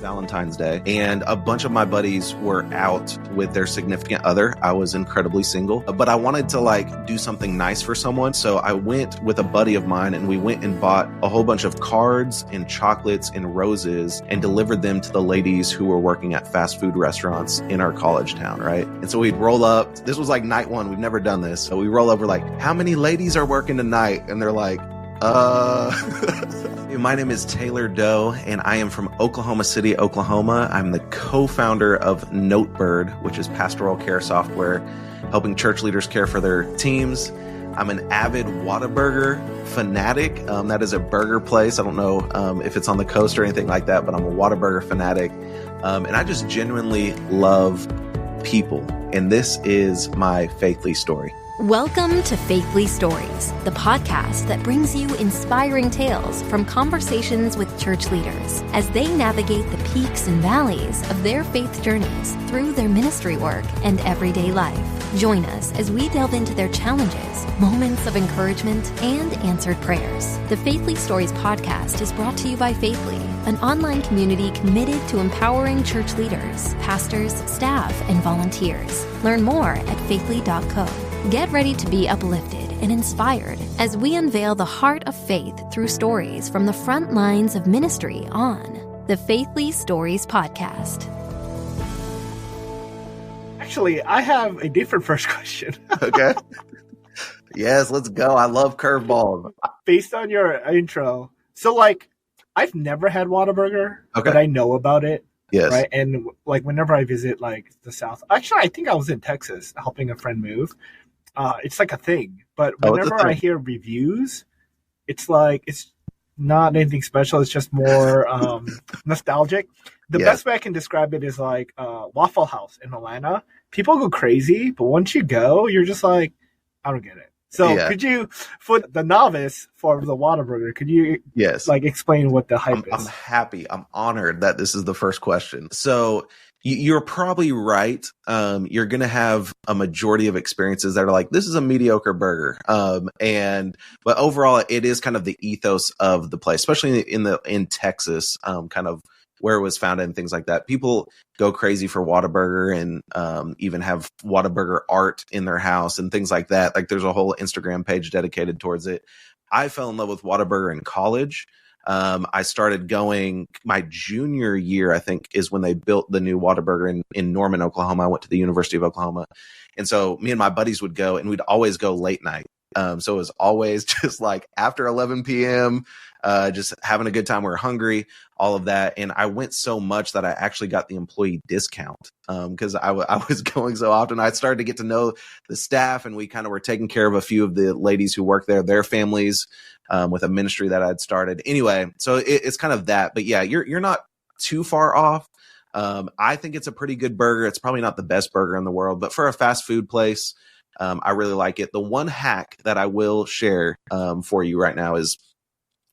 Valentine's Day, and a bunch of my buddies were out with their significant other. I was incredibly single, but I wanted to do something nice for someone. So I went with a buddy of mine and we went and bought a whole bunch of cards and chocolates and roses and delivered them to the ladies who were working at fast food restaurants in our college town, right? And so we'd roll up. This was like night one. We've never done this. So we roll up. We're like, how many ladies are working tonight? And they're like, My name is Taylor Doe, and I am from Oklahoma City, Oklahoma. I'm the co-founder of Notebird, which is pastoral care software, helping church leaders care for their teams. I'm an avid Whataburger fanatic. That is a burger place. I don't know if it's on the coast or anything like that, but I'm a Whataburger fanatic. And I just genuinely love people. And this is my Faithly story. Welcome to Faithly Stories, the podcast that brings you inspiring tales from conversations with church leaders as they navigate the peaks and valleys of their faith journeys through their ministry work and everyday life. Join us as we delve into their challenges, moments of encouragement, and answered prayers. The Faithly Stories podcast is brought to you by Faithly, an online community committed to empowering church leaders, pastors, staff, and volunteers. Learn more at faithly.co. Get ready to be uplifted and inspired as we unveil the heart of faith through stories from the front lines of ministry on the Faithly Stories podcast. Actually, I have a different first question. Okay. Yes, let's go. I love curveballs. Based on your intro, so I've never had Whataburger, Okay. but I know about it. Yes. Right. And whenever I visit the South, actually, I think I was in Texas helping a friend move. It's like a thing. But whenever I hear reviews, it's not anything special. It's just more nostalgic. The best way I can describe it is Waffle House in Atlanta. People go crazy, but once you go, you're just like, I don't get it. So Could you, for the novice for the Whataburger, could you explain what the hype is? I'm happy. I'm honored that this is the first question. So you're probably right. You're going to have a majority of experiences that are like, this is a mediocre burger. But overall, it is kind of the ethos of the place, especially in Texas, kind of where it was founded and things like that. People go crazy for Whataburger and even have Whataburger art in their house and things like that. Like there's a whole Instagram page dedicated towards it. I fell in love with Whataburger in college. I started going my junior year, I think, is when they built the new Whataburger in Norman, Oklahoma. I went to the University of Oklahoma. And so me and my buddies would go, and we'd always go late night. So it was always just after 11 p.m., just having a good time. We were hungry, all of that. And I went so much that I actually got the employee discount because I was going so often. I started to get to know the staff, and we kind of were taking care of a few of the ladies who work there, their families, with a ministry that I'd started. Anyway, so it's kind of that. But yeah, you're not too far off. I think it's a pretty good burger. It's probably not the best burger in the world, but for a fast food place, I really like it. The one hack that I will share for you right now is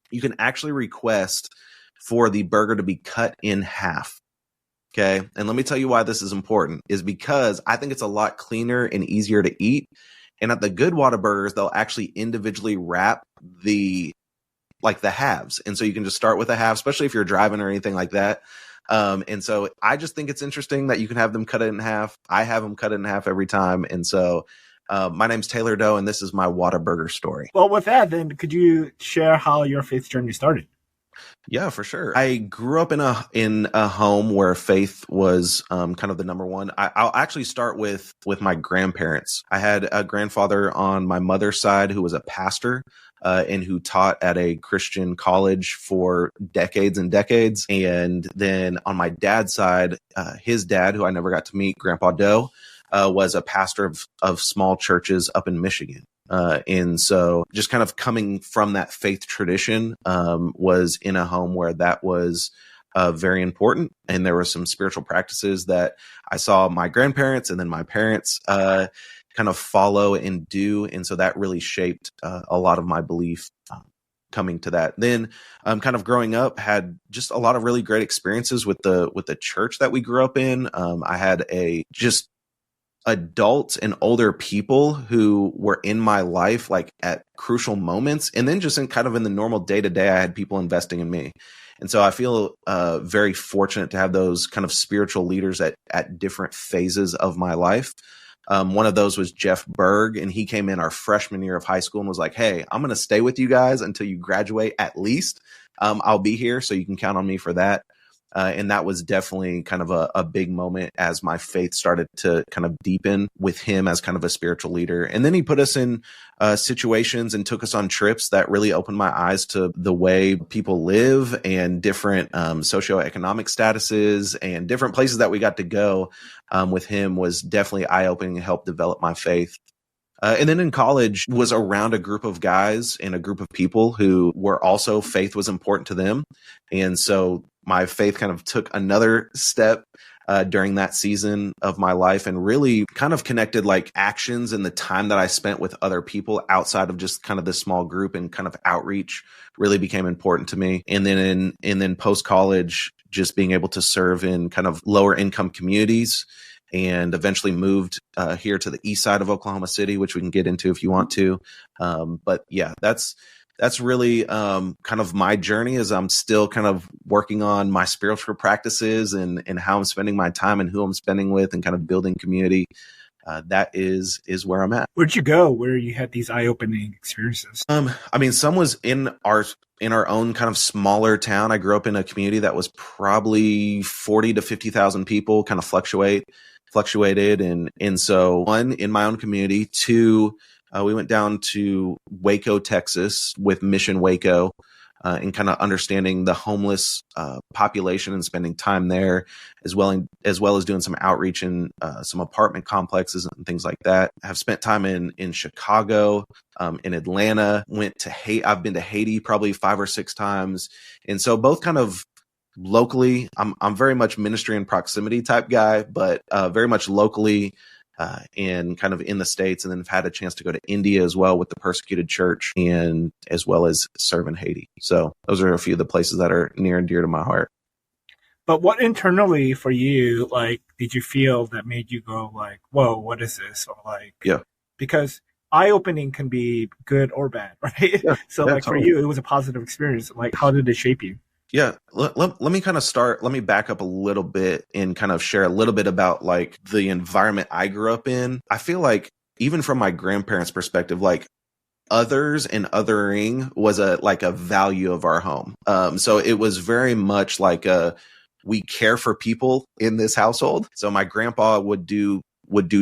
you can actually request for the burger to be cut in half. Okay. And let me tell you why this is important is because I think it's a lot cleaner and easier to eat. And at the good Whataburgers, they'll actually individually wrap the halves. And so you can just start with a half, especially if you're driving or anything like that. And so I just think it's interesting that you can have them cut it in half. I have them cut it in half every time. And so my name's Taylor Doe, and this is my Whataburger story. Well, with that, then could you share how your faith journey started? Yeah, for sure. I grew up in a home where faith was kind of the number one. I'll actually start with my grandparents. I had a grandfather on my mother's side who was a pastor and who taught at a Christian college for decades and decades. And then on my dad's side, his dad, who I never got to meet, Grandpa Doe, was a pastor of small churches up in Michigan. And so just kind of coming from that faith tradition, was in a home where that was very important. And there were some spiritual practices that I saw my grandparents and then my parents kind of follow and do. And so that really shaped a lot of my belief coming to that. Then kind of growing up, had just a lot of really great experiences with the church that we grew up in. I had just adults and older people who were in my life, at crucial moments. And then just in the normal day to day, I had people investing in me. And so I feel very fortunate to have those kind of spiritual leaders at different phases of my life. One of those was Jeff Berg, and he came in our freshman year of high school and was like, hey, I'm going to stay with you guys until you graduate at least. I'll be here, so you can count on me for that. And that was definitely kind of a big moment as my faith started to kind of deepen with him as kind of a spiritual leader. And then he put us in situations and took us on trips that really opened my eyes to the way people live and different socioeconomic statuses and different places that we got to go with him was definitely eye-opening and helped develop my faith. And then in college was around a group of guys and a group of people who were also faith was important to them. And so my faith kind of took another step during that season of my life and really kind of connected like actions and the time that I spent with other people outside of just kind of this small group and kind of outreach really became important to me. And then post-college, just being able to serve in kind of lower income communities and eventually moved here to the east side of Oklahoma City, which we can get into if you want to. But yeah, that's really kind of my journey as I'm still kind of working on my spiritual practices and how I'm spending my time and who I'm spending with and kind of building community. That is where I'm at. Where'd you go where you had these eye-opening experiences? I mean, some was in our own kind of smaller town. I grew up in a community that was probably 40 to 50,000 people, kind of fluctuated. And so one, in my own community, two, we went down to Waco, Texas with Mission Waco and kind of understanding the homeless population and spending time there as well as doing some outreach in some apartment complexes and things like that. I've spent time in Chicago, in Atlanta, went to Haiti. I've been to Haiti probably 5 or 6 times. And so both kind of locally, I'm very much ministry and proximity type guy, but very much locally and kind of in the States, and then have had a chance to go to India as well with the persecuted church and as well as serve in Haiti. So those are a few of the places that are near and dear to my heart. But what internally for you, like, did you feel that made you go like, whoa, what is this? Or like, yeah, because eye-opening can be good or bad, right? Yeah, so like totally. For you, it was a positive experience. Like, how did it shape you? Yeah. Let me kind of start. Let me back up a little bit and kind of share a little bit about like the environment I grew up in. I feel like even from my grandparents' perspective, like others and othering was a value of our home. So it was very much like we care for people in this household. So my grandpa would do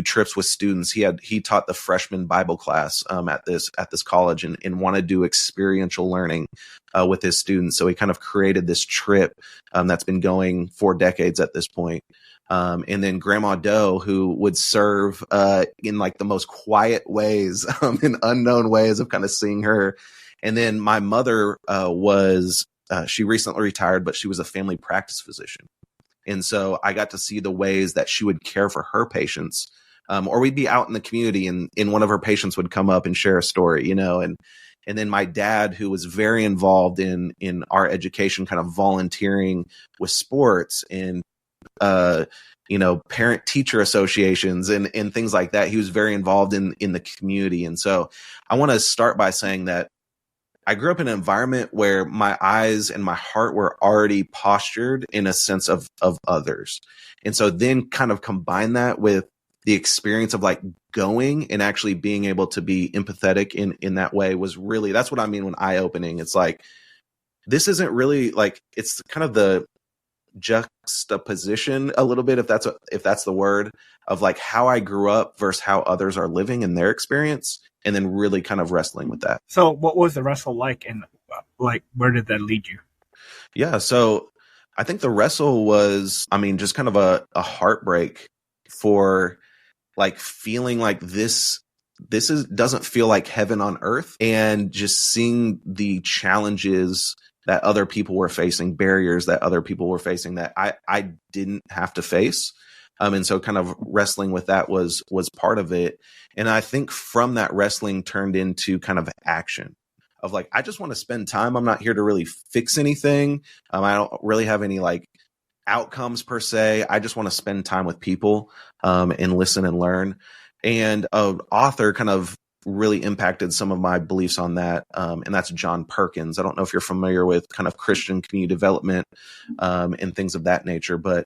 trips with students. He taught the freshman Bible class at this college and wanted to do experiential learning with his students. So he kind of created this trip that's been going for decades at this point. And then Grandma Doe, who would serve in like the most quiet ways, in unknown ways of kind of seeing her. And then my mother she recently retired, but she was a family practice physician. And so I got to see the ways that she would care for her patients. Or we'd be out in the community and one of her patients would come up and share a story, and then my dad, who was very involved in our education, kind of volunteering with sports and, parent teacher associations and things like that. He was very involved in the community. And so I want to start by saying that I grew up in an environment where my eyes and my heart were already postured in a sense of others. And so then kind of combine that with the experience of like going and actually being able to be empathetic in that way was really, that's what I mean when eye-opening. It's like, this isn't really like, it's kind of the juxtaposition a little bit, if that's the word, of like how I grew up versus how others are living in their experience. And then really kind of wrestling with that. So what was the wrestle like, and like, where did that lead you? Yeah. So I think the wrestle was, just kind of a heartbreak for like feeling like this doesn't feel like heaven on earth, and just seeing the challenges that other people were facing, barriers that other people were facing that I didn't have to face. And so kind of wrestling with that was part of it. And I think from that wrestling turned into kind of action of like, I just want to spend time. I'm not here to really fix anything. I don't really have any like outcomes per se. I just want to spend time with people and listen and learn. And an author kind of really impacted some of my beliefs on that. And that's John Perkins. I don't know if you're familiar with kind of Christian community development and things of that nature, but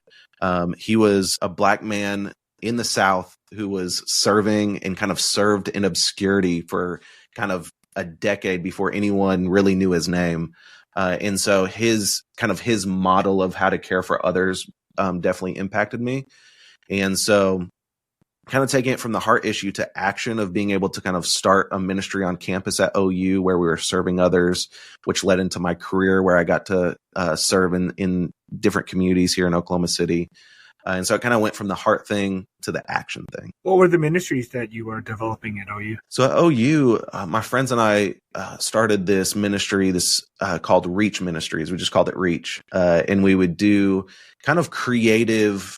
he was a Black man in the South who was serving and kind of served in obscurity for kind of a decade before anyone really knew his name. And so his model of how to care for others definitely impacted me. And so kind of taking it from the heart issue to action of being able to kind of start a ministry on campus at OU where we were serving others, which led into my career where I got to serve in different communities here in Oklahoma City. And so it kind of went from the heart thing to the action thing. What were the ministries that you were developing at OU? So at OU, my friends and I started this ministry, called Reach Ministries. We just called it Reach. And we would do kind of creative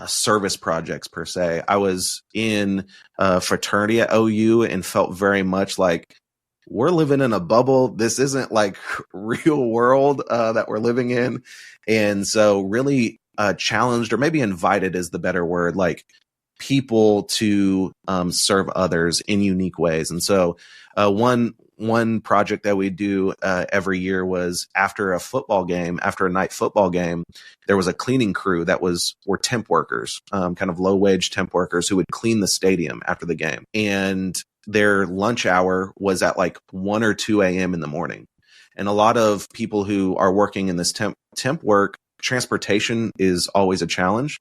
service projects per se. I was in a fraternity at OU and felt very much like we're living in a bubble. This isn't like real world that we're living in. And so really challenged, or maybe invited is the better word, like people to serve others in unique ways. And so one project that we do every year was after a night football game, there was a cleaning crew that were temp workers, kind of low wage temp workers who would clean the stadium after the game. And their lunch hour was at like 1 or 2 a.m. in the morning. And a lot of people who are working in this temp work, transportation is always a challenge.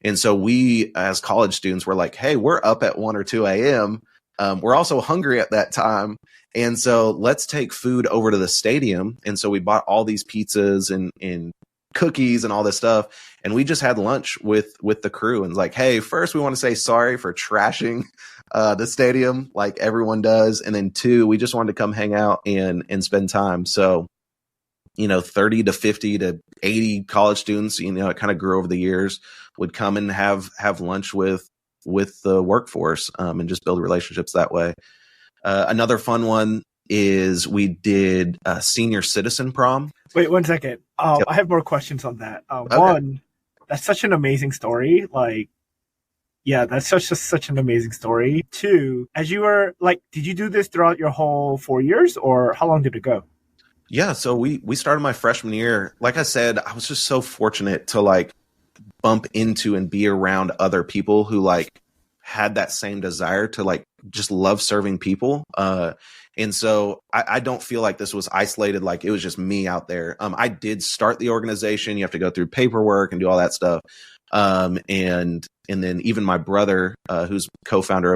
And so we, as college students, were like, hey, we're up at 1 or 2 a.m. We're also hungry at that time. And so let's take food over to the stadium. And so we bought all these pizzas and cookies and all this stuff. And we just had lunch with the crew and like, hey, first we want to say sorry for trashing the stadium like everyone does. And then 2, we just wanted to come hang out and spend time. So, 30 to 50 to 80 college students, it kind of grew over the years, would come and have lunch with the workforce and just build relationships that way. Another fun one is we did a senior citizen prom. Wait 1 second. Yep. I have more questions on that. Okay. One, that's such an amazing story. That's such an amazing story. 2, as you were did you do this throughout your whole 4 years, or how long did it go? Yeah. So we started my freshman year. Like I said, I was just so fortunate to bump into and be around other people who had that same desire to just love serving people. And so I don't feel like this was isolated. Like it was just me out there. I did start the organization. You have to go through paperwork and do all that stuff. And then even my brother, who's co-founder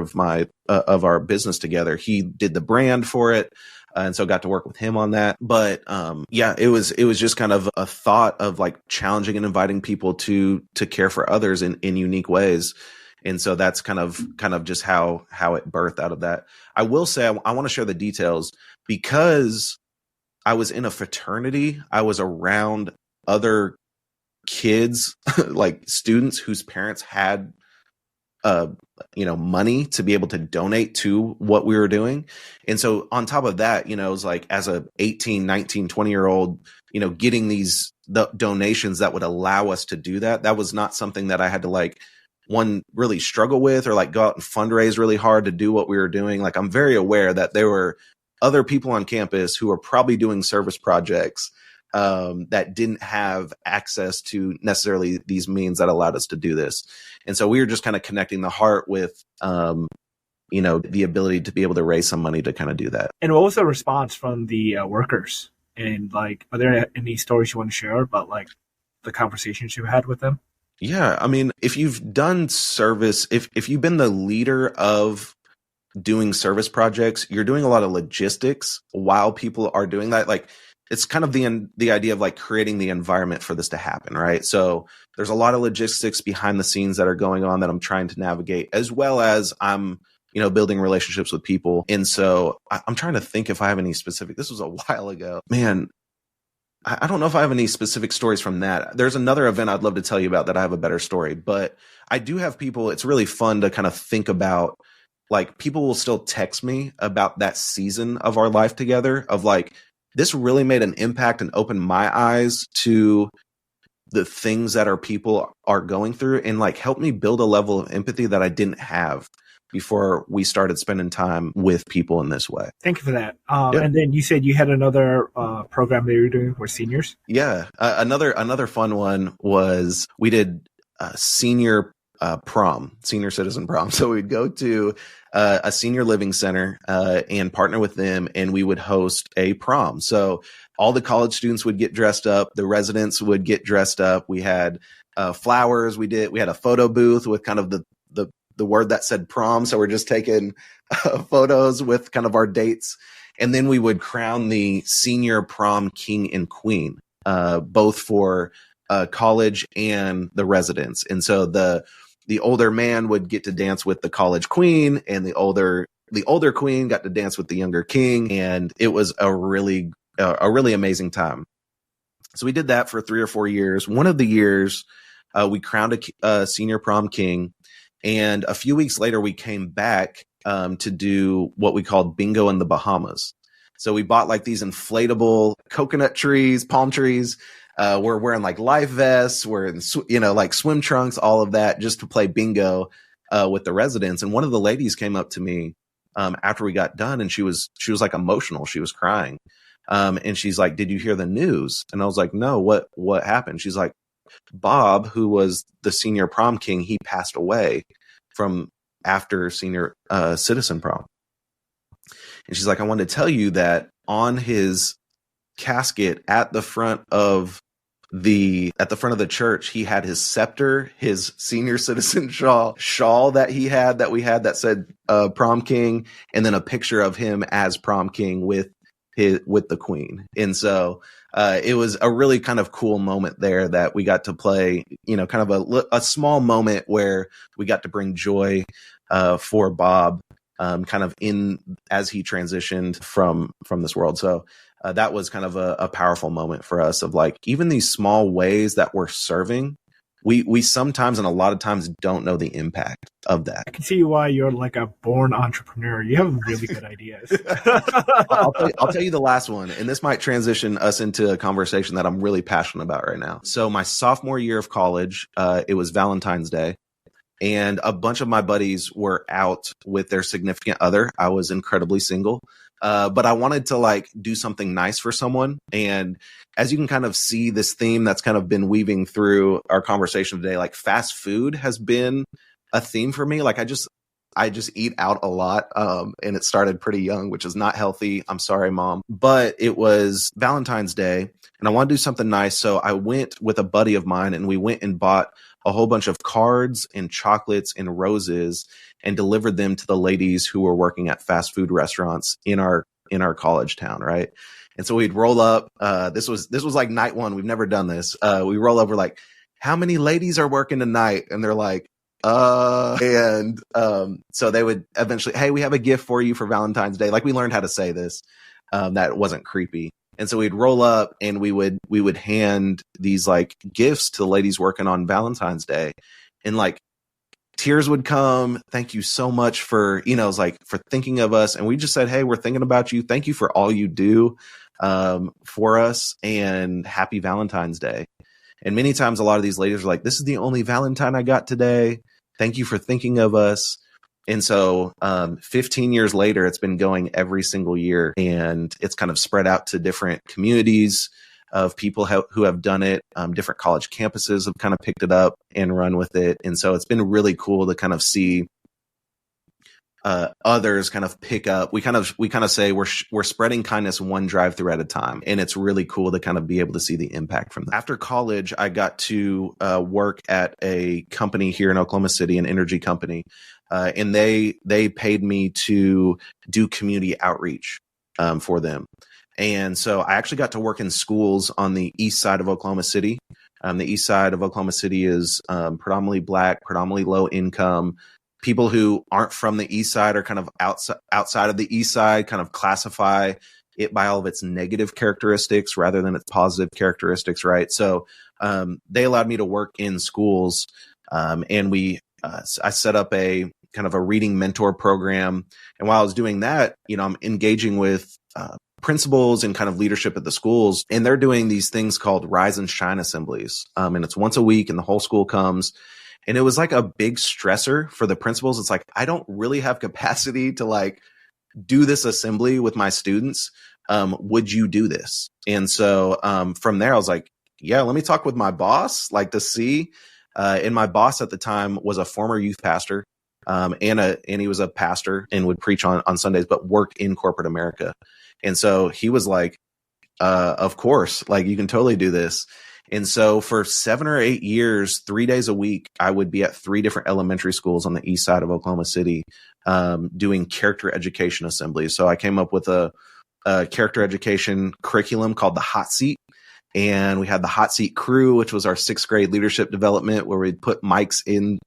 of our business together, he did the brand for it. And so got to work with him on that. But it was just kind of a thought of challenging and inviting people to care for others in unique ways. And so that's kind of just how it birthed out of that. I will say I want to share the details because I was in a fraternity. I was around other kids, students whose parents had money to be able to donate to what we were doing. And so on top of that, it was as a 18, 19, 20-year-old, getting the donations that would allow us to do that. That was not something that I had to one really struggle with or go out and fundraise really hard to do what we were doing. I'm very aware that there were other people on campus who were probably doing service projects that didn't have access to necessarily these means that allowed us to do this. And so we were just kind of connecting the heart with, the ability to be able to raise some money to kind of do that. And what was the response from the workers? And are there any stories you want to share about the conversations you had with them? Yeah. I mean, if you've done service, if you've been the leader of doing service projects, you're doing a lot of logistics while people are doing that. It's kind of the idea of creating the environment for this to happen, right? So there's a lot of logistics behind the scenes that are going on that I'm trying to navigate, as well as I'm, building relationships with people. And so I'm trying to think if I have any specific, this was a while ago, man. I don't know if I have any specific stories from that. There's another event I'd love to tell you about that I have a better story, but I do have people. It's really fun to kind of think about, people will still text me about that season of our life together of this really made an impact and opened my eyes to the things that our people are going through and helped me build a level of empathy that I didn't have before we started spending time with people in this way. Thank you for that. And then you said you had another program that you were doing for seniors. Yeah. Another fun one was we did senior prom, senior citizen prom. So we'd go to a senior living center and partner with them, and we would host a prom. So all the college students would get dressed up. The residents would get dressed up. We had flowers. We had a photo booth with kind of the word that said prom. So we're just taking photos with kind of our dates. And then we would crown the senior prom king and queen, both for college and the residents. And so the older man would get to dance with the college queen, and the older queen got to dance with the younger king. And it was a really amazing time. So we did that for 3 or 4 years. One of the years we crowned a senior prom king. And a few weeks later, we came back to do what we called bingo in the Bahamas. So we bought like these inflatable coconut trees, palm trees. We're wearing like life vests. We're in, like swim trunks, all of that, just to play bingo with the residents. And one of the ladies came up to me after we got done, and she was like emotional. She was crying. And she's like, "Did you hear the news?" And I was like, "No, what happened?" She's like, "Bob, who was the senior prom king, he passed away from after senior citizen prom." And she's like, "I wanted to tell you that on his casket at the front of the church, he had his scepter, his senior citizen shawl that we had that said prom king, and then a picture of him as prom king with the queen." And so it was a really kind of cool moment there that we got to play, kind of a small moment where we got to bring joy for Bob, kind of as he transitioned from this world. So that was kind of a powerful moment for us, of like, even these small ways that we're serving, we sometimes and a lot of times don't know the impact of that. I can see why you're like a born entrepreneur. You have really good ideas. I'll tell you the last one, and this might transition us into a conversation that I'm really passionate about right now. So my sophomore year of college, it was Valentine's Day, and a bunch of my buddies were out with their significant other. I was incredibly single. But I wanted to like do something nice for someone. And as you can kind of see, this theme that's kind of been weaving through our conversation today, like fast food has been a theme for me. Like I just eat out a lot. And it started pretty young, which is not healthy. I'm sorry, Mom. But it was Valentine's Day and I wanted to do something nice. So I went with a buddy of mine and we went and bought a whole bunch of cards and chocolates and roses and delivered them to the ladies who were working at fast food restaurants in our college town, right? And so we'd roll up. This was like night one. We've never done this. We roll over like, "How many ladies are working tonight?" And they're like, so they would eventually, "Hey, we have a gift for you for Valentine's Day." Like we learned how to say this, that wasn't creepy. And so we'd roll up and we would hand these like gifts to the ladies working on Valentine's Day, and like tears would come. "Thank you so much for, it was like for thinking of us." And we just said, "Hey, we're thinking about you. Thank you for all you do for us, and happy Valentine's Day." And many times a lot of these ladies are like, "This is the only Valentine I got today. Thank you for thinking of us." And so 15 years later, it's been going every single year, and it's kind of spread out to different communities of people who have done it. Different college campuses have kind of picked it up and run with it. And so it's been really cool to kind of see others kind of pick up. We kind of say we're spreading kindness one drive-through at a time. And it's really cool to kind of be able to see the impact from that. After college, I got to work at a company here in Oklahoma City, an energy company. And they paid me to do community outreach for them. And so I actually got to work in schools on the east side of Oklahoma City. The east side of Oklahoma City is predominantly Black, predominantly low income. People who aren't from the east side are kind of outside of the east side, kind of classify it by all of its negative characteristics rather than its positive characteristics, right? So they allowed me to work in schools, and I set up a kind of a reading mentor program. And while I was doing that, I'm engaging with principals and kind of leadership at the schools, and they're doing these things called Rise and Shine assemblies. And it's once a week and the whole school comes. And it was like a big stressor for the principals. It's like, I don't really have capacity to like do this assembly with my students. Would you do this? And so from there, I was like, yeah, let me talk with my boss, like to see. And my boss at the time was a former youth pastor, and he was a pastor and would preach on Sundays, but work in corporate America. And so he was like, of course, like you can totally do this. And so for 7 or 8 years, 3 days a week, I would be at 3 different elementary schools on the east side of Oklahoma City, doing character education assemblies. So I came up with a character education curriculum called the Hot Seat. And we had the Hot Seat Crew, which was our 6th grade leadership development, where we'd put mics in,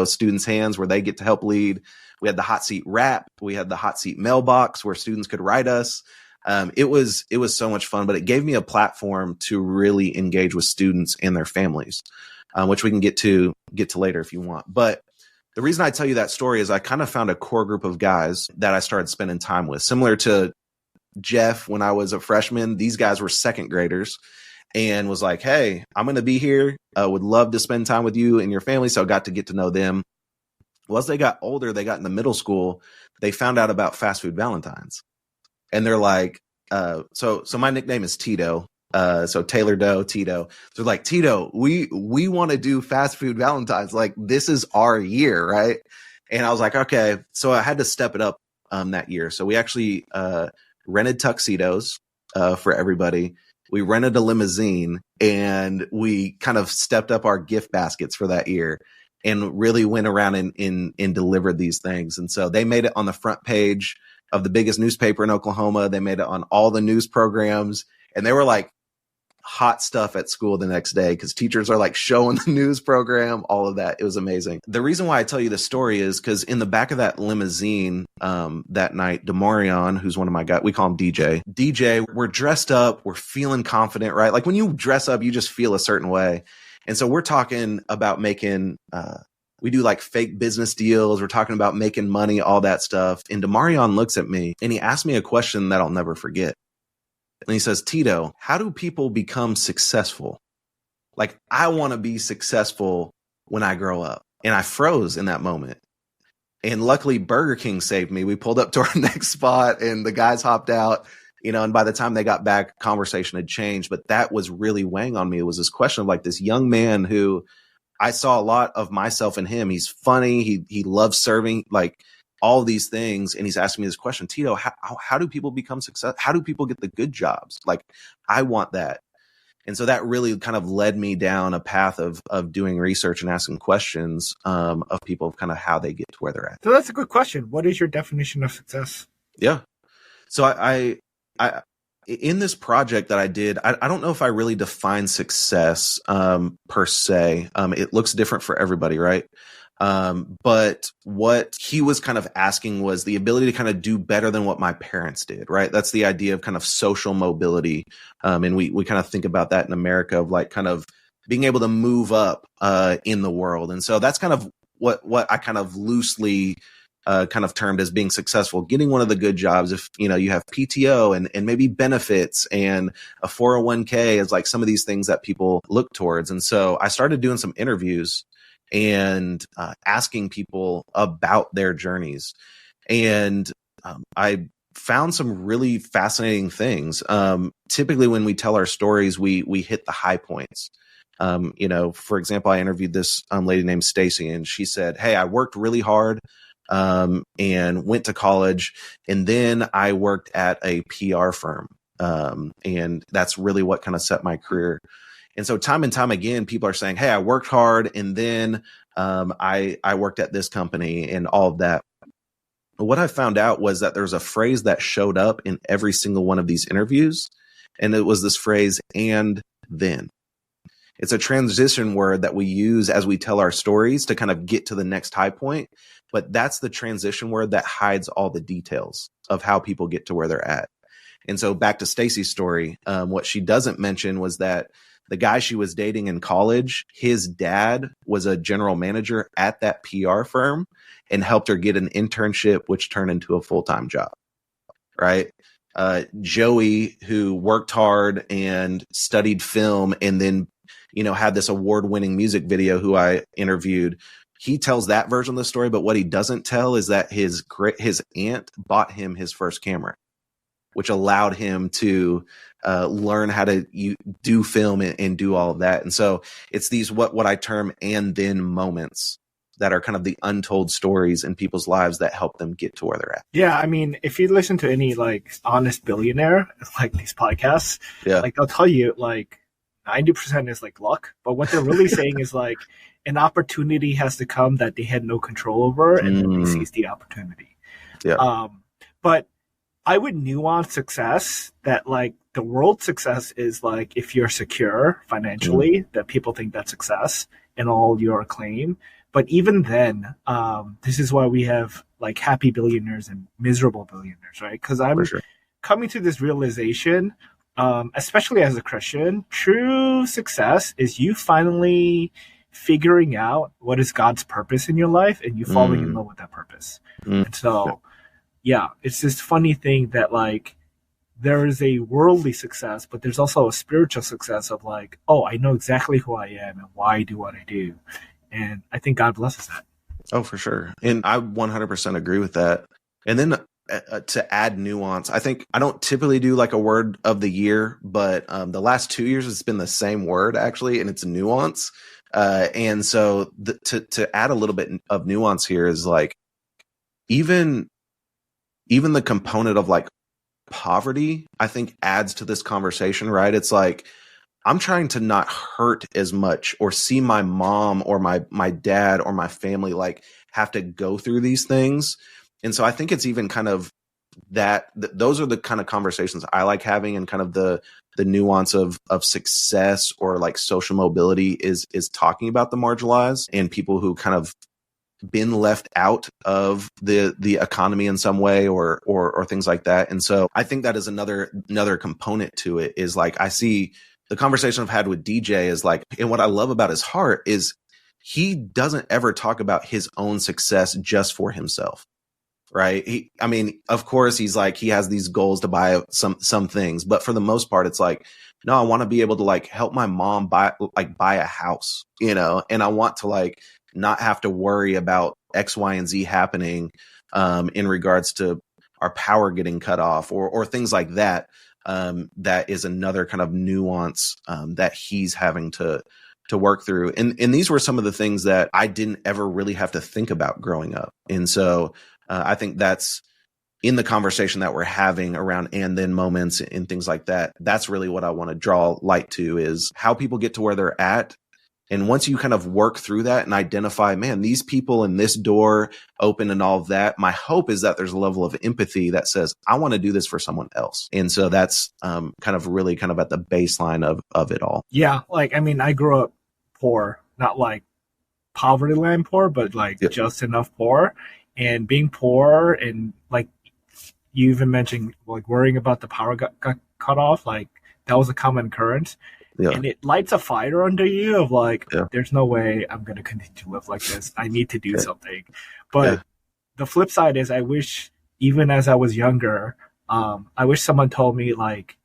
students' hands where they get to help lead. We had the Hot Seat Rap. We had the Hot Seat Mailbox where students could write us. It was so much fun, but it gave me a platform to really engage with students and their families, which we can get to later if you want. But the reason I tell you that story is I kind of found a core group of guys that I started spending time with, similar to Jeff when I was a freshman. These guys were 2nd graders and was like, hey, I'm going to be here. Would love to spend time with you and your family. So I got to get to know them. Well, as they got older, they got into middle school, they found out about fast food Valentines. And they're like, so my nickname is Tito. So Taylor Doe, Tito. So they're like, Tito, we want to do fast food Valentines. Like, this is our year, right? And I was like, okay. So I had to step it up that year. So we actually rented tuxedos for everybody. We rented a limousine, and we kind of stepped up our gift baskets for that year and really went around and delivered these things. And so they made it on the front page of the biggest newspaper in Oklahoma. They made it on all the news programs, and they were like hot stuff at school the next day because teachers are like showing the news program, all of that. It was amazing. The reason why I tell you this story is because in the back of that limousine that night, Demarion, who's one of my guys, we call him DJ, we're dressed up, we're feeling confident, right? Like when you dress up, you just feel a certain way. And so we're talking about making, we do like fake business deals. We're talking about making money, all that stuff. And Demarion looks at me and he asked me a question that I'll never forget. And he says, Tito, how do people become successful? Like, I want to be successful when I grow up. And I froze in that moment. And luckily, Burger King saved me. We pulled up to our next spot and the guys hopped out, and by the time they got back, conversation had changed. But that was really weighing on me. It was this question of like this young man who I saw a lot of myself in him. He's funny. He loves serving, like all these things. And he's asking me this question, Tito, how do people become successful? How do people get the good jobs? Like, I want that. And so that really kind of led me down a path of doing research and asking questions of people, kind of how they get to where they're at. So that's a good question. What is your definition of success? Yeah. So I in this project that I did, I don't know if I really define success per se. It looks different for everybody, right? But what he was kind of asking was the ability to kind of do better than what my parents did, right? That's the idea of kind of social mobility. And we kind of think about that in America of like kind of being able to move up in the world. And so that's kind of what I kind of loosely kind of termed as being successful, getting one of the good jobs. If, you have PTO and maybe benefits and a 401k is like some of these things that people look towards. And so I started doing some interviews and asking people about their journeys. And I found some really fascinating things. Typically when we tell our stories, we hit the high points. For example, I interviewed this lady named Stacy, and she said, hey, I worked really hard and went to college, and then I worked at a PR firm. And that's really what kind of set my career. And so time and time again, people are saying, hey, I worked hard, and then I worked at this company and all of that. But what I found out was that there's a phrase that showed up in every single one of these interviews. And it was this phrase, and then. It's a transition word that we use as we tell our stories to kind of get to the next high point. But that's the transition word that hides all the details of how people get to where they're at. And so back to Stacy's story, what she doesn't mention was that the guy she was dating in college, his dad was a general manager at that PR firm and helped her get an internship, which turned into a full-time job, right? Joey, who worked hard and studied film and then, had this award-winning music video who I interviewed. He tells that version of the story, but what he doesn't tell is that his aunt bought him his first camera, which allowed him to learn how to do film and do all of that. And so it's these what I term and then moments that are kind of the untold stories in people's lives that help them get to where they're at. Yeah, I mean, if you listen to any like honest billionaire, like these podcasts, like they'll tell you like 90% is like luck, but what they're really saying is like an opportunity has to come that they had no control over, and then they seize the opportunity. Yeah. But I would nuance success that like the world success is like if you're secure financially, that people think that's success and all your acclaim. But even then, this is why we have like happy billionaires and miserable billionaires, right? Because I'm coming to this realization, especially as a Christian, true success is you finally figuring out what is God's purpose in your life and you falling in love with that purpose. And so, yeah, it's this funny thing that like there is a worldly success, but there's also a spiritual success of like, oh, I know exactly who I am and why I do what I do. And I think God blesses that. Oh, for sure. And I 100% agree with that. And then to add nuance, I think I don't typically do like a word of the year, but the last 2 years it's been the same word actually, and it's nuance. And so to add a little bit of nuance here is like even the component of like poverty, I think adds to this conversation, right? It's like, I'm trying to not hurt as much or see my mom or my dad or my family like have to go through these things. And so I think it's even kind of those are the kind of conversations I like having, and kind of the nuance of success or like social mobility is talking about the marginalized and people who kind of been left out of the economy in some way or things like that. And so I think that is another component to it, is like I see the conversation I've had with DJ is like, and what I love about his heart is he doesn't ever talk about his own success just for himself, right? I mean, of course, he's like, he has these goals to buy some things, but for the most part, it's like, no, I want to be able to like help my mom buy a house, and I want to like not have to worry about X, Y, and Z happening in regards to our power getting cut off or things like that. That is another kind of nuance that he's having to work through. And these were some of the things that I didn't ever really have to think about growing up. And so I think that's in the conversation that we're having around and then moments and things like that. That's really what I want to draw light to, is how people get to where they're at. And once you kind of work through that and identify, man, these people in this door open and all of that, my hope is that there's a level of empathy that says, I want to do this for someone else. And so that's kind of really kind of at the baseline of it all. Yeah. Like, I mean, I grew up poor, not like poverty line poor, but like just enough poor. And being poor and like you even mentioned, like worrying about the power got cut off, like that was a common occurrence. Yeah. And it lights a fire under you of like, there's no way I'm going to continue to live like this. I need to do something. But the flip side is I wish, even as I was younger, I wish someone told me like,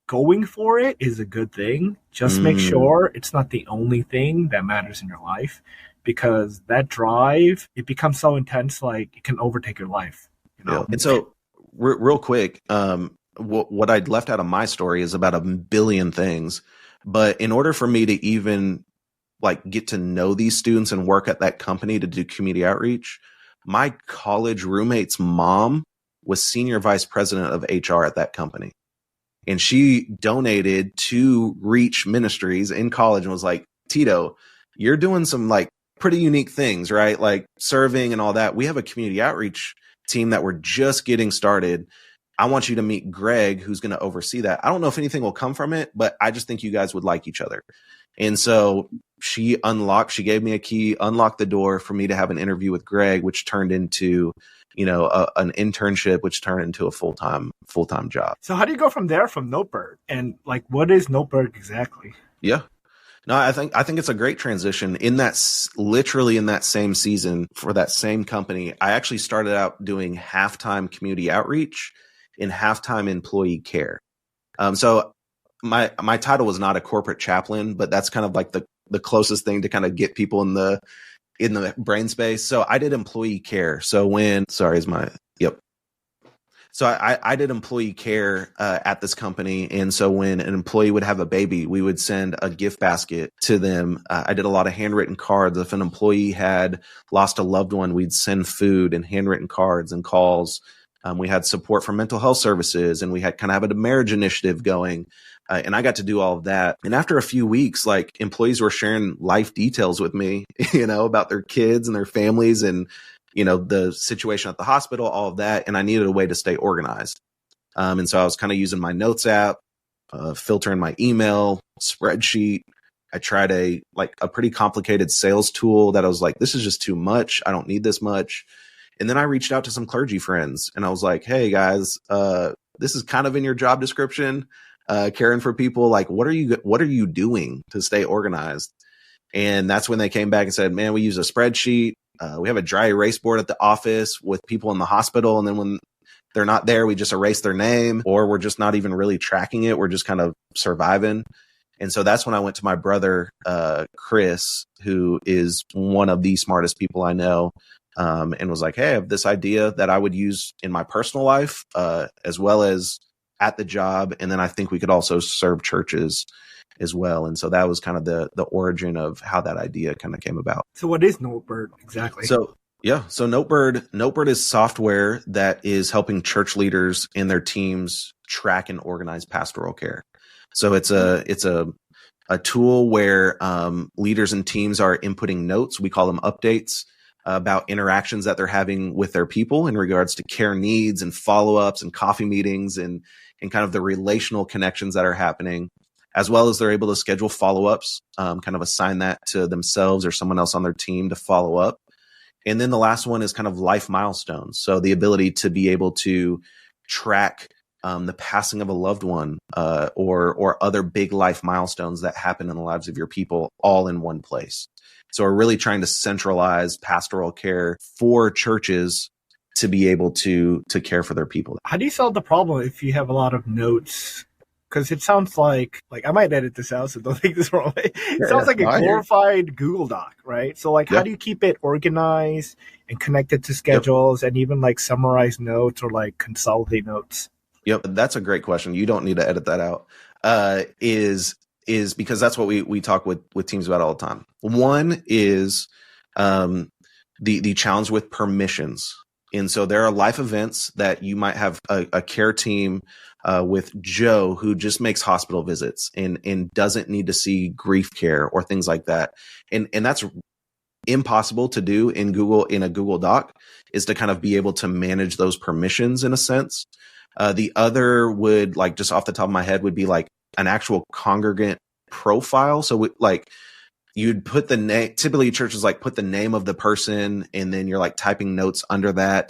going for it is a good thing. Just make sure it's not the only thing that matters in your life, because that drive, it becomes so intense, like it can overtake your life. And so real quick, what I'd left out of my story is about a billion things. But in order for me to even like get to know these students and work at that company to do community outreach, my college roommate's mom was senior vice president of HR at that company. And she donated to Reach Ministries in college and was like, Tito, you're doing some like pretty unique things, right? Like serving and all that. We have a community outreach team that we're just getting started. I want you to meet Greg, who's going to oversee that. I don't know if anything will come from it, but I just think you guys would like each other. And so she gave me a key, unlocked the door for me to have an interview with Greg, which turned into, an internship, which turned into a full-time job. So how do you go from there, from Notebird? And like, what is Notebird exactly? Yeah. No, I think it's a great transition. Literally in that same season for that same company, I actually started out doing halftime community outreach in halftime employee care. So my title was not a corporate chaplain, but that's kind of like the closest thing to kind of get people in the brain space. So I did employee care. So So I did employee care at this company. And so when an employee would have a baby, we would send a gift basket to them. I did a lot of handwritten cards. If an employee had lost a loved one, we'd send food and handwritten cards and calls. We had support for mental health services, and we had kind of have a marriage initiative going. And I got to do all of that. And after a few weeks, like employees were sharing life details with me, about their kids and their families and, the situation at the hospital, all of that. And I needed a way to stay organized. And so I was kind of using my notes app, filtering my email, spreadsheet. I tried a pretty complicated sales tool that I was like, this is just too much. I don't need this much. And then I reached out to some clergy friends and I was like, hey guys, this is kind of in your job description. Caring for people, like, what are you doing to stay organized? And that's when they came back and said, man, we use a spreadsheet. We have a dry erase board at the office with people in the hospital. And then when they're not there, we just erase their name, or we're just not even really tracking it. We're just kind of surviving. And so that's when I went to my brother, Chris, who is one of the smartest people I know, and was like, hey, I have this idea that I would use in my personal life, as well as at the job. And then I think we could also serve churches as well. And so that was kind of the origin of how that idea kind of came about. So what is Notebird exactly? So Notebird is software that is helping church leaders and their teams track and organize pastoral care. So it's a tool where leaders and teams are inputting notes. We call them updates about interactions that they're having with their people in regards to care needs and follow-ups and coffee meetings and kind of the relational connections that are happening, as well as they're able to schedule follow-ups, kind of assign that to themselves or someone else on their team to follow up. And then the last one is kind of life milestones. So the ability to be able to track the passing of a loved one or other big life milestones that happen in the lives of your people all in one place. So we're really trying to centralize pastoral care for churches to be able to care for their people. How do you solve the problem if you have a lot of notes? Because it sounds like I might edit this out, so don't take this wrong way. It sounds like a glorified Google Doc, right? So how do you keep it organized and connected to schedules and even summarize notes or consolidate notes? Yep, that's a great question. You don't need to edit that out. Is because that's what we talk with teams about all the time. One is the challenge with permissions. And so there are life events that you might have a care team with Joe who just makes hospital visits and doesn't need to see grief care or things like that. And that's impossible to do in a Google Doc, is to kind of be able to manage those permissions in a sense. The other would, just off the top of my head, would be an actual congregant profile. So you'd put the name, typically churches put the name of the person, and then you're typing notes under that.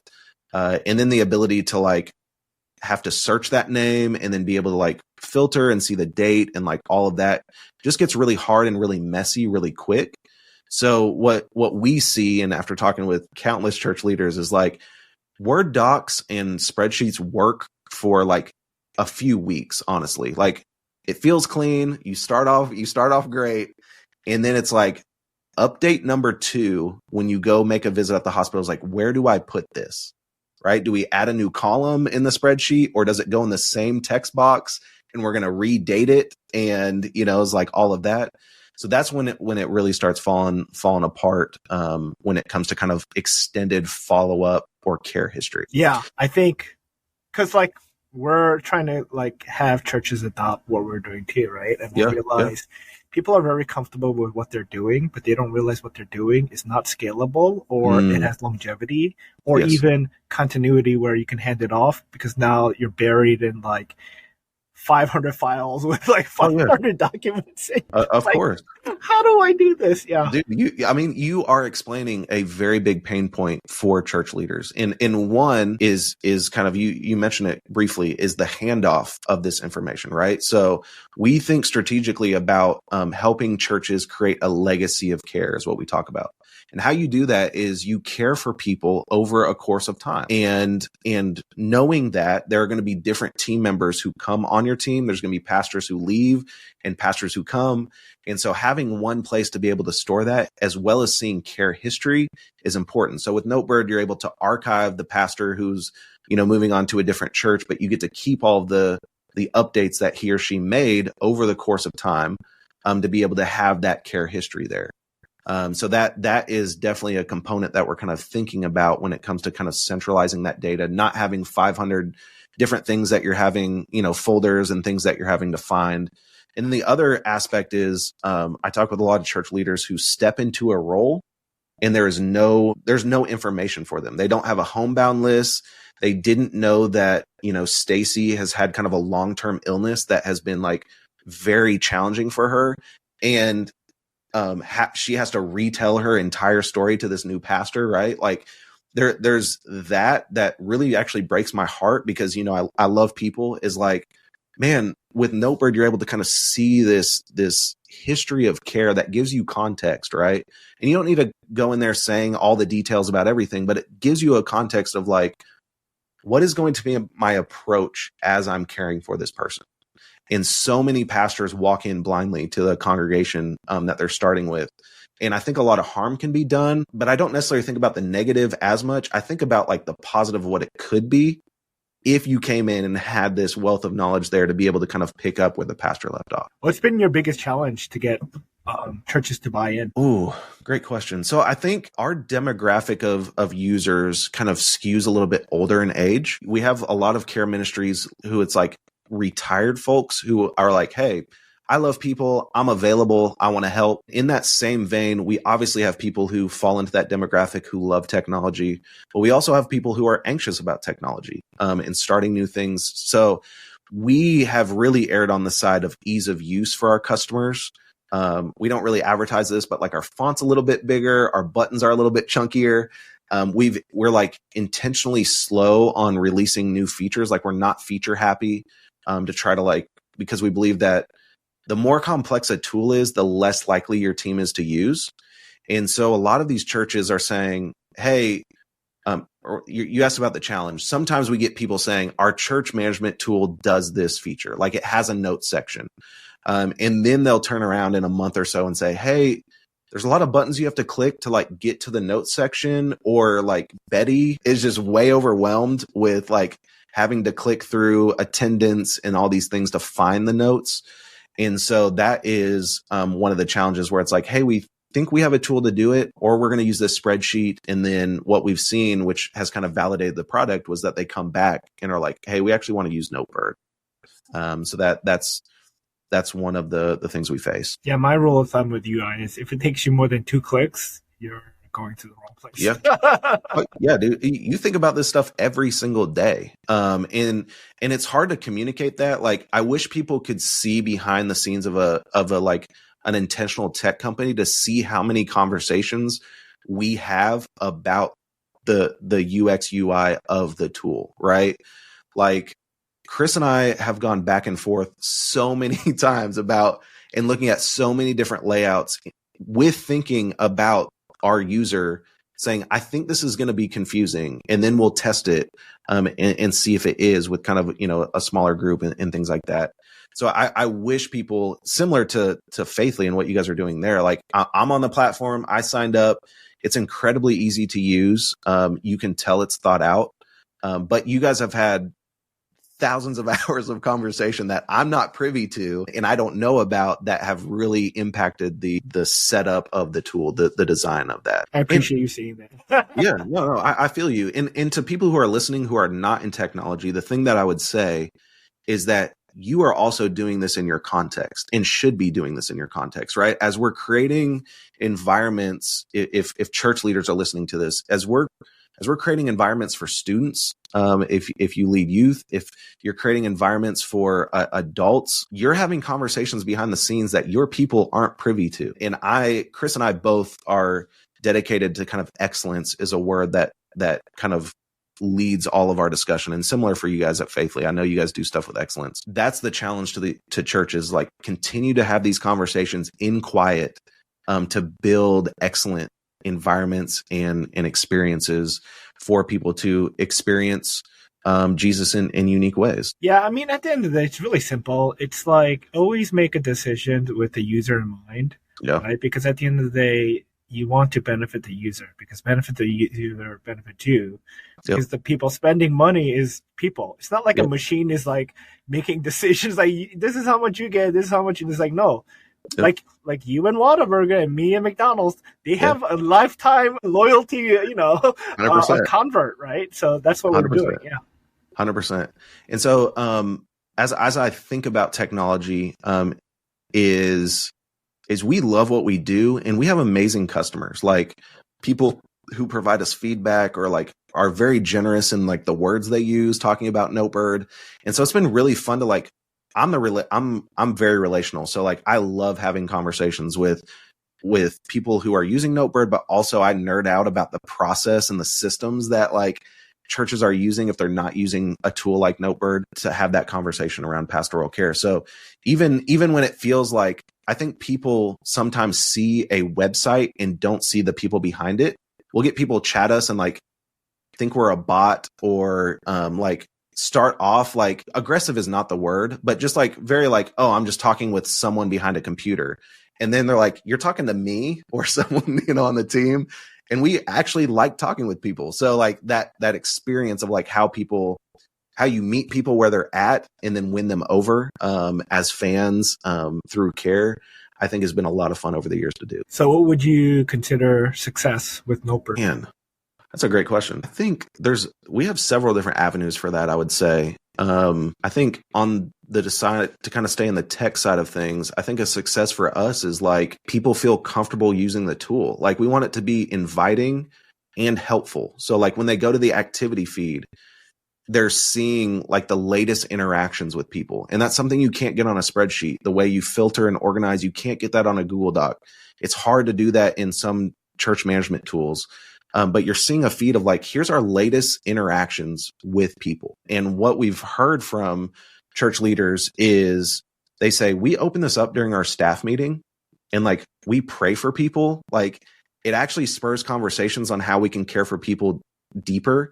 And then the ability to have to search that name and then be able to filter and see the date and all of that just gets really hard and really messy really quick. So what we see, and after talking with countless church leaders, is Word docs and spreadsheets work for a few weeks, honestly. It feels clean. You start off great. And then it's update number 2, when you go make a visit at the hospital, is where do I put this? Right? Do we add a new column in the spreadsheet, or does it go in the same text box and we're going to redate it? And, it's all of that. So that's when it really starts falling apart, when it comes to kind of extended follow-up or care history. Yeah, I think because we're trying to have churches adopt what we're doing too, right? And we realize people are very comfortable with what they're doing, but they don't realize what they're doing is not scalable, or it has longevity, or even continuity where you can hand it off, because now you're buried in 500 files with 500 documents. Of course. How do I do this? Yeah. Dude, you are explaining a very big pain point for church leaders. And one is kind of, you mentioned it briefly, is the handoff of this information, right? So we think strategically about helping churches create a legacy of care, is what we talk about. And how you do that is you care for people over a course of time. And knowing that there are going to be different team members who come on your your team. There's going to be pastors who leave and pastors who come. And so having one place to be able to store that, as well as seeing care history, is important. So with Notebird, you're able to archive the pastor who's, moving on to a different church, but you get to keep all of the updates that he or she made over the course of time, to be able to have that care history there. So that is definitely a component that we're kind of thinking about when it comes to kind of centralizing that data, not having 500 different things that you're having, folders and things that you're having to find. And then the other aspect is, I talk with a lot of church leaders who step into a role and there's no information for them. They don't have a homebound list. They didn't know that, Stacy has had kind of a long-term illness that has been like very challenging for her. And she has to retell her entire story to this new pastor, right? Like there's that really actually breaks my heart because, I love people, is like, man, with Notebird, you're able to kind of see this history of care that gives you context, right? And you don't need to go in there saying all the details about everything, but it gives you a context of like, what is going to be my approach as I'm caring for this person? And so many pastors walk in blindly to the congregation that they're starting with. And I think a lot of harm can be done, but I don't necessarily think about the negative as much. I think about like the positive of what it could be if you came in and had this wealth of knowledge there to be able to kind of pick up where the pastor left off. What's been your biggest challenge to get churches to buy in? Ooh, great question. So I think our demographic of users kind of skews a little bit older in age. We have a lot of care ministries who it's like retired folks who are like, hey, I love people. I'm available. I want to help. In that same vein, we obviously have people who fall into that demographic who love technology, but we also have people who are anxious about technology and starting new things. So we have really erred on the side of ease of use for our customers. We don't really advertise this, but like our font's a little bit bigger. Our buttons are a little bit chunkier. We're like intentionally slow on releasing new features. Like we're not feature happy to try to like, because we believe that the more complex a tool is, the less likely your team is to use. And so a lot of these churches are saying, hey, or you asked about the challenge. Sometimes we get people saying our church management tool does this feature, like it has a notes section. And then they'll turn around in a month or so and say, hey, there's a lot of buttons you have to click to like get to the notes section, or like Betty is just way overwhelmed with like having to click through attendance and all these things to find the notes. And so that is one of the challenges where it's like, hey, we think we have a tool to do it, or we're going to use this spreadsheet. And then what we've seen, which has kind of validated the product, was that they come back and are like, hey, we actually want to use Notebird. So that's one of the things we face. Yeah, my rule of thumb with UI is if it takes you more than 2 clicks, you're going to the wrong place. Yeah. Yeah, dude. You think about this stuff every single day. And it's hard to communicate that. Like, I wish people could see behind the scenes of a like an intentional tech company to see how many conversations we have about the UX UI of the tool, right? Like, Chris and I have gone back and forth so many times about and looking at so many different layouts with thinking about our user, saying, I think this is going to be confusing. And then we'll test it and see if it is with kind of, a smaller group and things like that. So I wish people, similar to Faithly and what you guys are doing there, like I'm on the platform, I signed up. It's incredibly easy to use. You can tell it's thought out. But you guys have had thousands of hours of conversation that I'm not privy to and I don't know about that have really impacted the setup of the tool, the design of that. I appreciate you seeing that. Yeah, no, I feel you. And to people who are listening who are not in technology, the thing that I would say is that you are also doing this in your context and should be doing this in your context, right? As we're creating environments, if church leaders are listening to this, as we're creating environments for students, if you lead youth, if you're creating environments for adults, you're having conversations behind the scenes that your people aren't privy to. And Chris and I both are dedicated to kind of excellence is a word that kind of leads all of our discussion. And similar for you guys at Faithly, I know you guys do stuff with excellence. That's the challenge to churches, like continue to have these conversations in quiet to build excellent environments and experiences for people to experience Jesus in unique ways. Yeah, I mean, at the end of the day, it's really simple. It's like always make a decision with the user in mind, right? Because at the end of the day, you want to benefit the user, because benefit the user benefit you. Because the people spending money is people. It's not like a machine is like making decisions like, this is how much you get, this is how much. It's like, no. Like you and Whataburger and me and McDonald's, they have a lifetime loyalty, a convert, right? So that's what 100%. We're doing. Yeah. 100%. And so, as I think about technology, is we love what we do, and we have amazing customers, like people who provide us feedback or like are very generous in like the words they use talking about Notebird. And so it's been really fun to like, I'm very relational. So like, I love having conversations with people who are using Notebird, but also I nerd out about the process and the systems that like churches are using if they're not using a tool like Notebird, to have that conversation around pastoral care. So even when it feels like, I think people sometimes see a website and don't see the people behind it. We'll get people chat us and like think we're a bot, or like start off like, aggressive is not the word, but just like very like, oh, I'm just talking with someone behind a computer. And then they're like, you're talking to me or someone, on the team. And we actually like talking with people. So like that experience of like how you meet people where they're at and then win them over as fans through care, I think has been a lot of fun over the years to do. So what would you consider success with Notebird? Man, that's a great question. I think we have several different avenues for that, I would say. I think on the decide to kind of stay in the tech side of things, I think a success for us is like people feel comfortable using the tool. Like we want it to be inviting and helpful. So like when they go to the activity feed, they're seeing like the latest interactions with people. And that's something you can't get on a spreadsheet. The way you filter and organize, you can't get that on a Google Doc. It's hard to do that in some church management tools. But you're seeing a feed of like, here's our latest interactions with people. And what we've heard from church leaders is they say, we open this up during our staff meeting and like, we pray for people. Like it actually spurs conversations on how we can care for people deeper.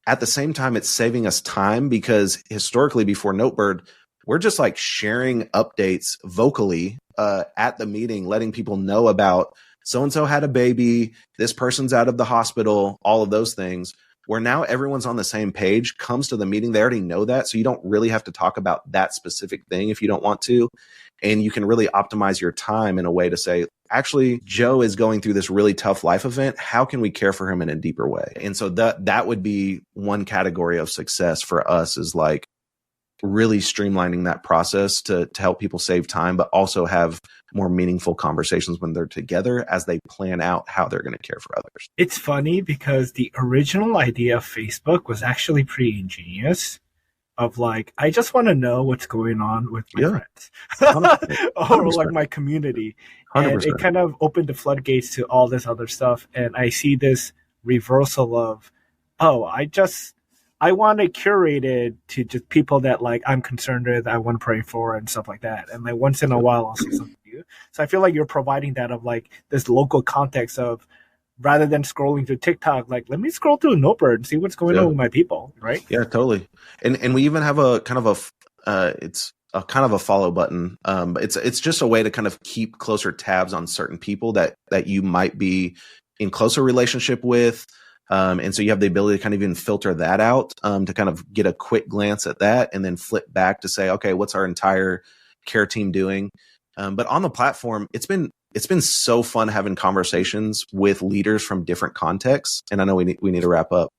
At the same time, it's saving us time, because historically before Notebird, we're just like sharing updates vocally at the meeting, letting people know about so-and-so had a baby, this person's out of the hospital, all of those things, where now everyone's on the same page, comes to the meeting, they already know that. So you don't really have to talk about that specific thing if you don't want to. And you can really optimize your time in a way to say, actually, Joe is going through this really tough life event. How can we care for him in a deeper way? And so that would be one category of success for us, is like really streamlining that process to help people save time, but also have more meaningful conversations when they're together as they plan out how they're going to care for others. It's funny because the original idea of Facebook was actually pretty ingenious. Of like, I just want to know what's going on with my friends 100%. Or like my community. 100%. And it kind of opened the floodgates to all this other stuff. And I see this reversal of, I want to curate it to just people that like I'm concerned with, I want to pray for and stuff like that. And like once in a while I'll see something new. So I feel like you're providing that of like this local context of, rather than scrolling through TikTok, like let me scroll through Notebird and see what's going on with my people, right? Yeah, totally. And we even have a kind of it's a kind of a follow button. But it's just a way to kind of keep closer tabs on certain people that you might be in closer relationship with. And so you have the ability to kind of even filter that out, to kind of get a quick glance at that and then flip back to say, okay, what's our entire care team doing? But on the platform, it's been so fun having conversations with leaders from different contexts. And I know we need to wrap up.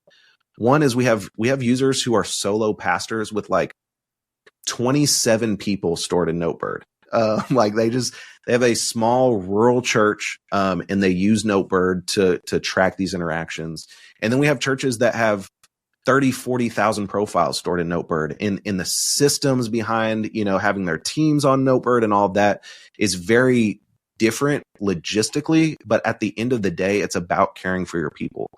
One is we have users who are solo pastors with like 27 people stored in Notebird. Like they have a small rural church, and they use Notebird to track these interactions. And then we have churches that have 30, 40,000 profiles stored in Notebird. In the systems behind, having their teams on Notebird and all of that is very different logistically, but at the end of the day, it's about caring for your people.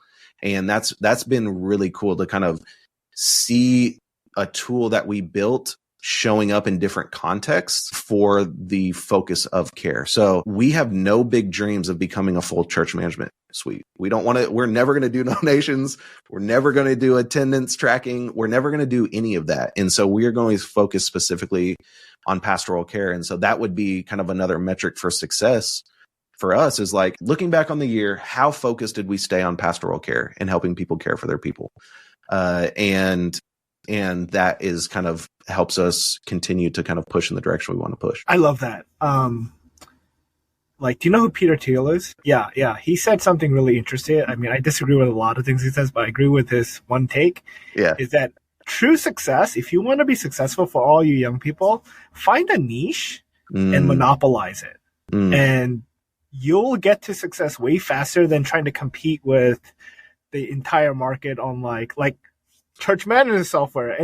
And that's been really cool to kind of see a tool that we built showing up in different contexts for the focus of care. So we have no big dreams of becoming a full church management suite. We're never going to do donations. We're never going to do attendance tracking. We're never going to do any of that. And so we are going to focus specifically on pastoral care. And so that would be kind of another metric for success for us, is like looking back on the year, how focused did we stay on pastoral care and helping people care for their people? And that is kind of helps us continue to kind of push in the direction we want to push. I love that. Do you know who Peter Thiel is? Yeah. He said something really interesting. I mean, I disagree with a lot of things he says, but I agree with his one take. Yeah. Is that true success? If you want to be successful for all you young people, find a niche and monopolize it. And you'll get to success way faster than trying to compete with the entire market on like church management software.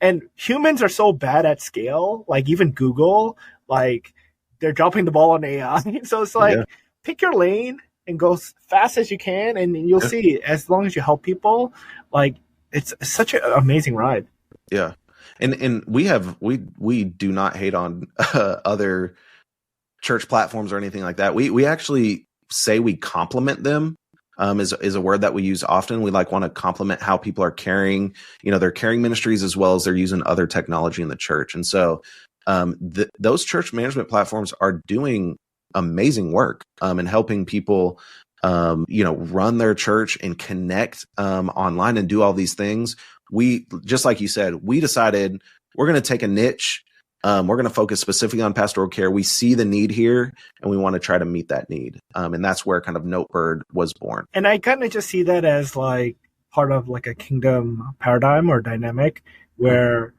And humans are so bad at scale, like even Google, like they're dropping the ball on AI. So it's like, pick your lane and go as fast as you can. And you'll see, as long as you help people, like it's such an amazing ride. Yeah. And we do not hate on other church platforms or anything like that. We actually say we complement them. Is a word that we use often. We want to complement how people are carrying, their caring ministries, as well as they're using other technology in the church. And so those church management platforms are doing amazing work and helping people, run their church and connect online and do all these things. We, just like you said, we decided we're going to take a niche. We're going to focus specifically on pastoral care. We see the need here, and we want to try to meet that need. And that's where kind of Notebird was born. And I kind of just see that as like part of like a kingdom paradigm or dynamic where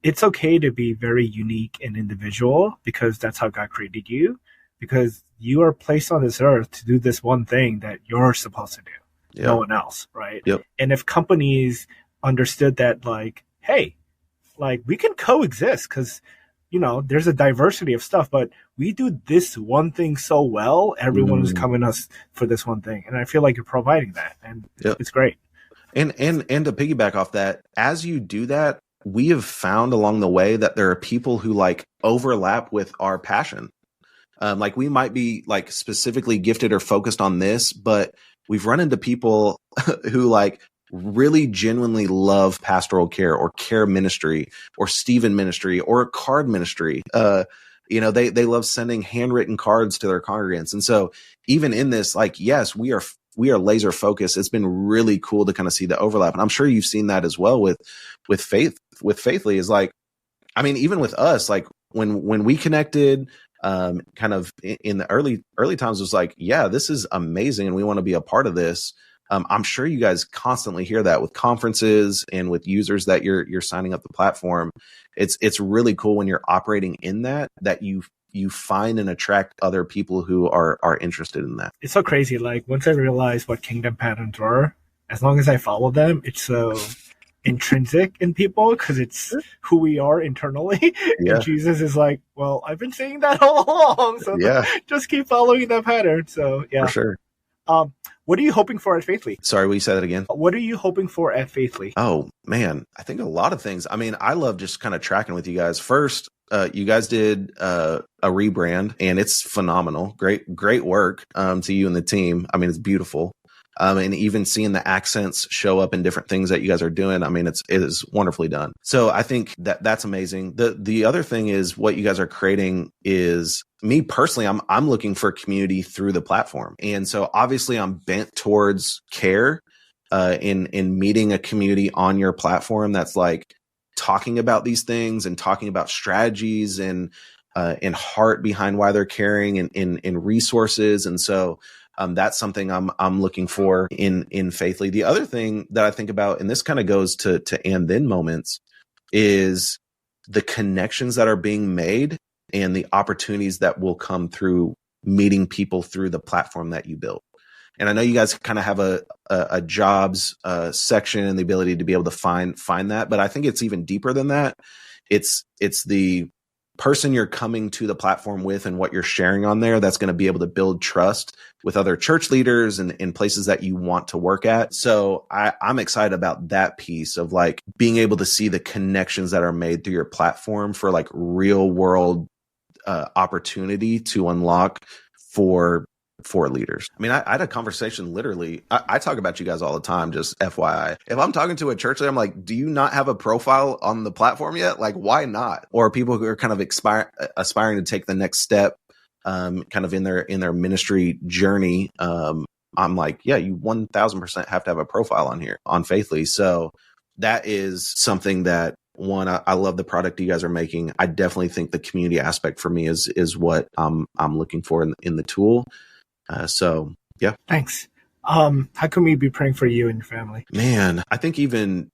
it's okay to be very unique and individual, because that's how God created you, because you are placed on this earth to do this one thing that you're supposed to do. No one else, right? Yep. And if companies understood that, like, hey, like we can coexist because, there's a diversity of stuff, but we do this one thing so well, everyone is coming us for this one thing. And I feel like you're providing that, and it's great. And to piggyback off that, as you do that, we have found along the way that there are people who overlap with our passion. We might be specifically gifted or focused on this, but we've run into people who really genuinely love pastoral care or care ministry or Stephen ministry or card ministry. They love sending handwritten cards to their congregants. And so even in this, yes, we are laser focused. It's been really cool to kind of see the overlap. And I'm sure you've seen that as well with Faithly is even with us, when we connected, kind of in the early times was this is amazing. And we want to be a part of this. I'm sure you guys constantly hear that with conferences and with users that you're signing up the platform. It's really cool when you're operating in that you find and attract other people who are interested in that. It's so crazy. Once I realized what kingdom patterns were, as long as I follow them, it's so intrinsic in people because it's who we are internally. And Jesus is well, I've been saying that all along. So just keep following that pattern. So for sure. What are you hoping for at Faithly? Sorry, will you say that again? What are you hoping for at Faithly? Oh, man. I think a lot of things. I love just kind of tracking with you guys. First, you guys did a rebrand, and it's phenomenal. Great work to you and the team. It's beautiful. And even seeing the accents show up in different things that you guys are doing. It is wonderfully done. So I think that's amazing. The other thing is what you guys are creating is, me personally, I'm looking for community through the platform. And so obviously I'm bent towards care, in meeting a community on your platform that's talking about these things and talking about strategies and heart behind why they're caring and resources. And so that's something I'm looking for in Faithly. The other thing that I think about, and this kind of goes to and then moments, is the connections that are being made and the opportunities that will come through meeting people through the platform that you built. And I know you guys kind of have a jobs section and the ability to be able to find that, but I think it's even deeper than that. It's the person you're coming to the platform with and what you're sharing on there that's going to be able to build trust with other church leaders and in places that you want to work at. So I'm excited about that piece of like being able to see the connections that are made through your platform for like real world opportunity to unlock for leaders. I mean, I had a conversation literally. I talk about you guys all the time, just FYI. If I'm talking to a church leader, I'm like, do you not have a profile on the platform yet? Like, why not? Or people who are kind of aspiring to take the next step, kind of in their ministry journey. I'm like, yeah, you 1000% have to have a profile on here on Faithly. So that is something that, one, I love the product you guys are making. I definitely think the community aspect for me is what I'm looking for in the tool. So yeah. Thanks. How can we be praying for you and your family? Man, I think even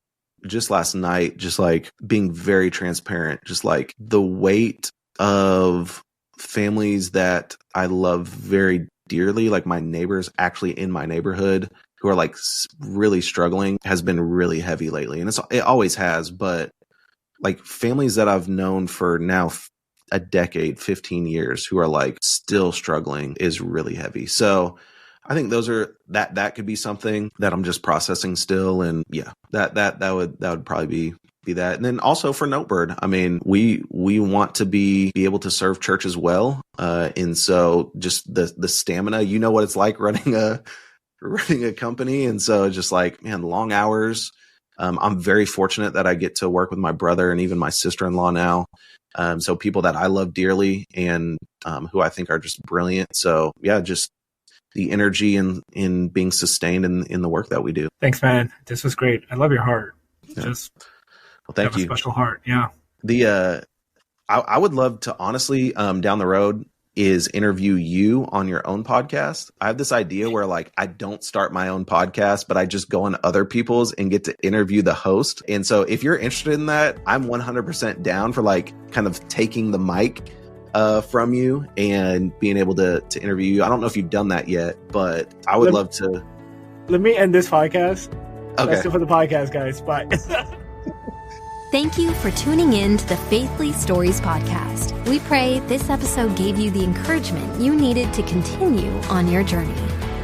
just last night, just like being very transparent, just like the weight of families that I love very dearly, like my neighbors actually in my neighborhood who are like really struggling, has been really heavy lately. And it always has, but like families that I've known for now a decade, 15 years, who are like still struggling is really heavy. So I think that could be something that I'm just processing still. And yeah, that would probably be that. And then also for Notebird, I mean, we want to be able to serve churches well. And so just the stamina, you know what it's like running a company. And so just like, man, long hours. I'm very fortunate that I get to work with my brother and even my sister-in-law now. So people that I love dearly and who I think are just brilliant. So yeah, just the energy in being sustained in the work that we do. Thanks, man. This was great. I love your heart. Yeah. Just well, thank you. A special heart. Yeah. I would love to honestly down the road is interview you on your own podcast. I have this idea where like I don't start my own podcast, but I just go on other people's and get to interview the host. And so if you're interested in that, I'm 100% down for like kind of taking the mic from you and being able to interview you. I don't know if you've done that yet, but I would love to. Let me end this podcast. Okay. That's it for the podcast, guys. Bye. Thank you for tuning in to the Faithly Stories podcast. We pray this episode gave you the encouragement you needed to continue on your journey.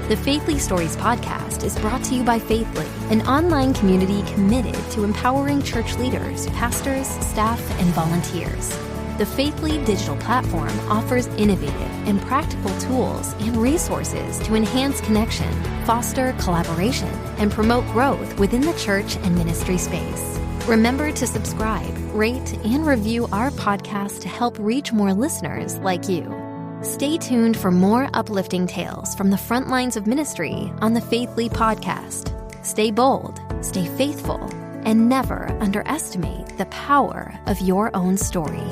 The Faithly Stories podcast is brought to you by Faithly, an online community committed to empowering church leaders, pastors, staff, and volunteers. The Faithly digital platform offers innovative and practical tools and resources to enhance connection, foster collaboration, and promote growth within the church and ministry space. Remember to subscribe, rate, and review our podcast to help reach more listeners like you. Stay tuned for more uplifting tales from the front lines of ministry on the Faithly podcast. Stay bold, stay faithful, and never underestimate the power of your own story.